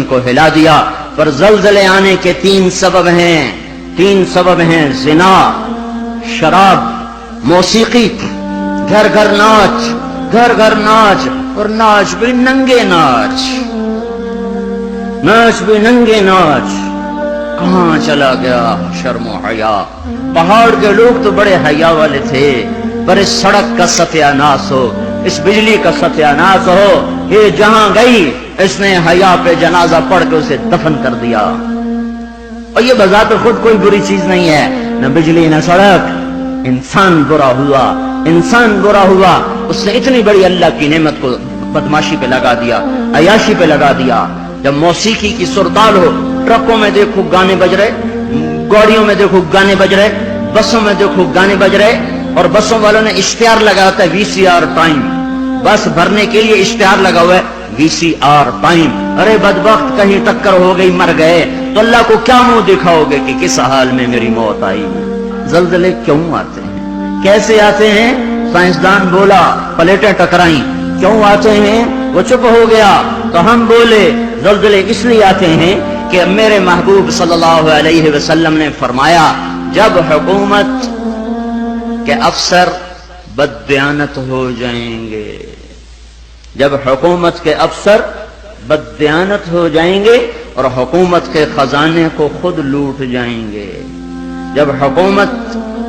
کو ہلا دیا۔ پر زلزلے آنے کے تین سبب ہیں، زنا، شراب، موسیقی، گھر گھر ناچ، اور ناچ بھی ننگے ناچ، کہاں چلا گیا شرم و حیا؟ پہاڑ کے لوگ تو بڑے حیا والے تھے، پر اس سڑک کا ستیہ ناس ہو، اس بجلی کا ستیہ ناس ہو، یہ جہاں گئی اس نے حیا پہ جنازہ پڑھ کے اسے دفن کر دیا۔ اور یہ بذات خود کوئی بری چیز نہیں ہے، نہ بجلی نہ سڑک، انسان برا ہوا، اس نے اتنی بڑی اللہ کی نعمت کو بدماشی پہ لگا دیا، عیاشی پہ لگا دیا۔ جب موسیقی کی سرتال ہو، ٹرکوں میں دیکھو گانے بج رہے، گاڑیوں میں دیکھو گانے بج رہے، بسوں میں دیکھو گانے بج رہے، اور بسوں والوں نے اشتہار لگا ہوتا ہے VCR ٹائم، بس بھرنے کے لیے اشتہار لگا ہوا ہے VCR ٹائم۔ ارے بدبخت، کہیں ٹکر ہو گئی مر گئے تو اللہ کو کیا منہ دکھاؤ گے کہ کس حال میں میری موت آئی؟ زلزلے کیوں آتے ہیں؟ کیسے آتے ہیں؟ سائنسدان بولا پلیٹیں ٹکرائیں۔ کیوں آتے ہیں؟ وہ چپ ہو گیا تو ہم بولے زلزلے اس لیے آتے ہیں کہ میرے محبوب صلی اللہ علیہ وسلم نے فرمایا جب حکومت کے افسر بددیانت ہو جائیں گے، جب حکومت کے افسر بددیانت ہو جائیں گے اور حکومت کے خزانے کو خود لوٹ جائیں گے، جب حکومت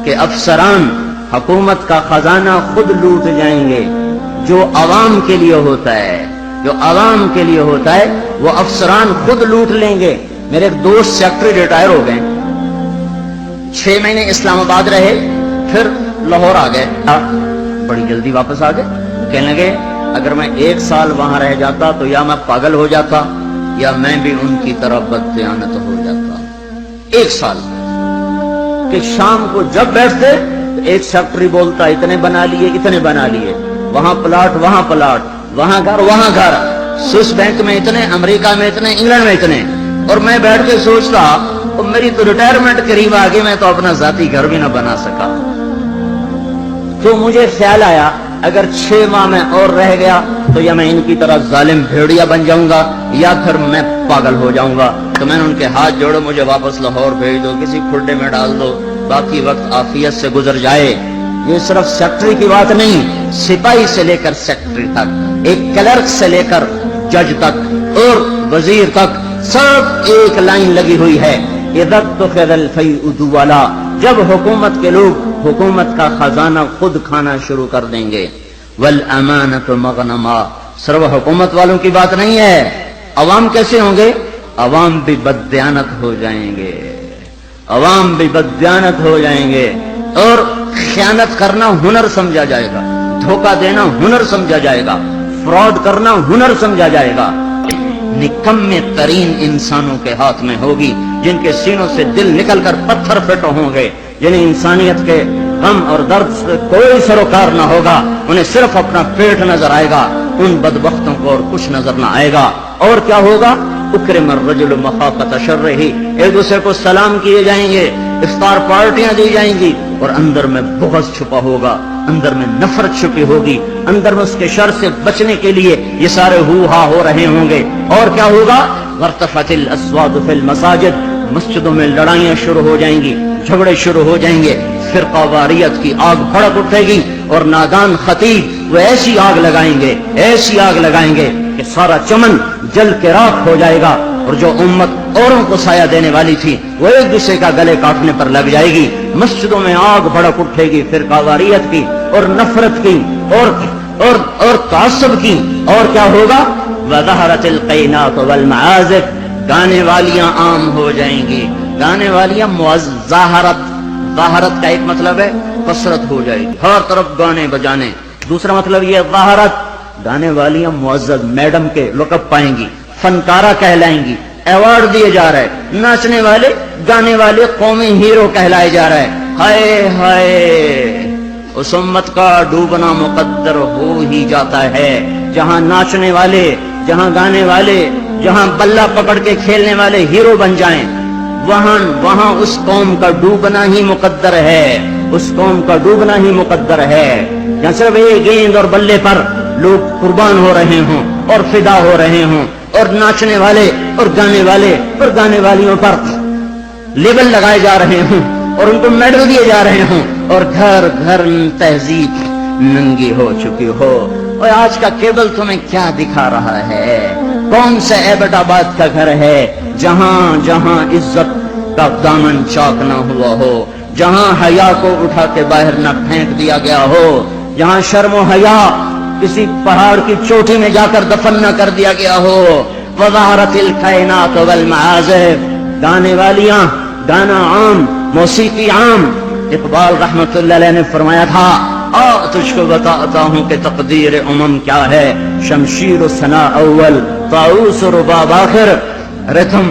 کے افسران حکومت کا خزانہ خود لوٹ جائیں گے، جو عوام کے لیے ہوتا ہے وہ افسران خود لوٹ لیں گے۔ میرے ایک دوست سیکٹری ریٹائر ہو گئے، 6 مہینے اسلام آباد رہے، پھر لاہور آ گئے، بڑی جلدی واپس آ گئے۔ کہنے لگے اگر میں 1 سال وہاں رہ جاتا تو یا میں پاگل ہو جاتا یا میں بھی ان کی طرح بددیانت ہو جاتا۔ 1 سال کہ شام کو جب بیٹھتے ایک سیکٹری بولتا اتنے بنا لیے، وہاں پلاٹ، وہاں گھر، سوئس بینک میں اتنے، امریکہ میں اتنے، انگلینڈ میں اتنے، اور میں بیٹھ کے سوچتا میری تو ریٹائرمنٹ قریب آ گئی، میں تو اپنا ذاتی گھر بھی نہ بنا سکا۔ تو مجھے خیال آیا اگر 6 ماہ میں اور رہ گیا تو یا میں ان کی طرح ظالم بھیڑیا بن جاؤں گا یا پھر میں پاگل ہو جاؤں گا۔ تو میں نے ان کے ہاتھ جوڑے، مجھے واپس لاہور بھیج دو، کسی کھڈے میں ڈال دو، باقی وقت عافیت سے گزر جائے۔ یہ صرف سیکٹری کی بات نہیں، سپاہی سے لے کر سیکٹری تک، ایک کلرک سے لے کر جج تک اور وزیر تک، سب ایک لائن لگی ہوئی ہے، اذا اتخذ الفیء دولا، جب حکومت کے لوگ حکومت کا خزانہ خود کھانا شروع کر دیں گے۔ والامانۃ مغنما، صرف حکومت والوں کی بات نہیں ہے، عوام کیسے ہوں گے؟ عوام بھی بددیانت ہو جائیں گے، اور خیانت کرنا ہنر سمجھا جائے گا، دھوکہ دینا ہنر سمجھا جائے گا، فراڈ کرنا ہنر سمجھا جائے گا۔ نکمے ترین انسانوں کے ہاتھ میں ہوگی، جن کے سینوں سے دل نکل کر پتھر پھٹ ہوں گے، جنہیں انسانیت کے غم اور درد سے کوئی سروکار نہ ہوگا، انہیں صرف اپنا پیٹ نظر آئے گا، ان بدبختوں کو اور کچھ نظر نہ آئے گا۔ اور کیا ہوگا؟ اکرم الرجل مخافۃ شرہ، ایک دوسرے کو سلام کیے جائیں گے، افطار پارٹیاں دی جائیں گی، اور اندر میں بغض چھپا ہوگا، اندر میں نفرت چھپی ہوگی، اندر میں اس کے شر سے بچنے کے لیے یہ سارے ہو ہا ہو رہے ہوں گے۔ اور کیا ہوگا؟ وارتفعت الاصوات فی المساجد، مسجدوں میں لڑائیاں شروع ہو جائیں گی، جھگڑے شروع ہو جائیں گے، فرقہ واریت کی آگ بھڑک اٹھے گی، اور نادان خطیب وہ ایسی آگ لگائیں گے کہ سارا چمن جل کے راکھ ہو جائے گا، اور جو امت اوروں کو سایہ دینے والی تھی وہ ایک دوسرے کا گلے کاٹنے پر لگ جائے گی۔ مسجدوں میں آگ بھڑک اٹھے گی فرقہ واریت کی اور نفرت کی اور تعصب کی۔ اور کیا ہوگا؟ وظہرت القینات والمعازف، گانے والیاں عام ہو جائیں گی، گانے والیاں ظاہرت کا ایک مطلب ہے کثرت ہو جائے گی، ہر طرف گانے بجانے، دوسرا مطلب یہ ظاہرت، گانے والیاں معزز میڈم کے لقب پائیں گی، فنکارہ کہلائیں گی، ایوارڈ دیے جا رہے، ناچنے والے گانے والے قومی ہیرو کہلائے جا رہے۔ ہائے ہائے، اس امت کا ڈوبنا مقدر ہو ہی جاتا ہے، جہاں ناچنے والے، جہاں گانے والے، جہاں بلہ پکڑ کے کھیلنے والے ہیرو بن جائیں، وہاں اس قوم کا ڈوبنا ہی مقدر ہے، جہاں صرف ایک گیند اور بلے پر لوگ قربان ہو رہے ہوں اور فدا ہو رہے ہوں اور ناچنے والے اور گانے والے اور گانے والیوں پر لیبل لگائے جا رہے ہوں اور ان کو میڈل دیے جا رہے ہوں، اور گھر گھر تہذیب ننگی ہو چکی ہو۔ اور آج کا کیبل تمہیں کیا دکھا رہا ہے؟ کون سا ایبٹ آباد کا گھر ہے جہاں جہاں عزت کا دامن چاک نہ ہوا ہو، جہاں حیا کو اٹھا کے باہر نہ پھینک دیا گیا ہو، جہاں شرم و حیا کسی پہاڑ کی چوٹی میں جا کر دفن نہ کر دیا گیا ہو۔ وظہرت الکائنات والمعازف، گانے والیاں، گانا عام، موسیقی عام۔ اقبال رحمت اللہ علیہ نے فرمایا تھا، تجھ کو بتاتا ہوں کہ تقدیر امم کیا ہے، شمشیر و ثنا اول، طاؤس و رباب آخر، ریتھم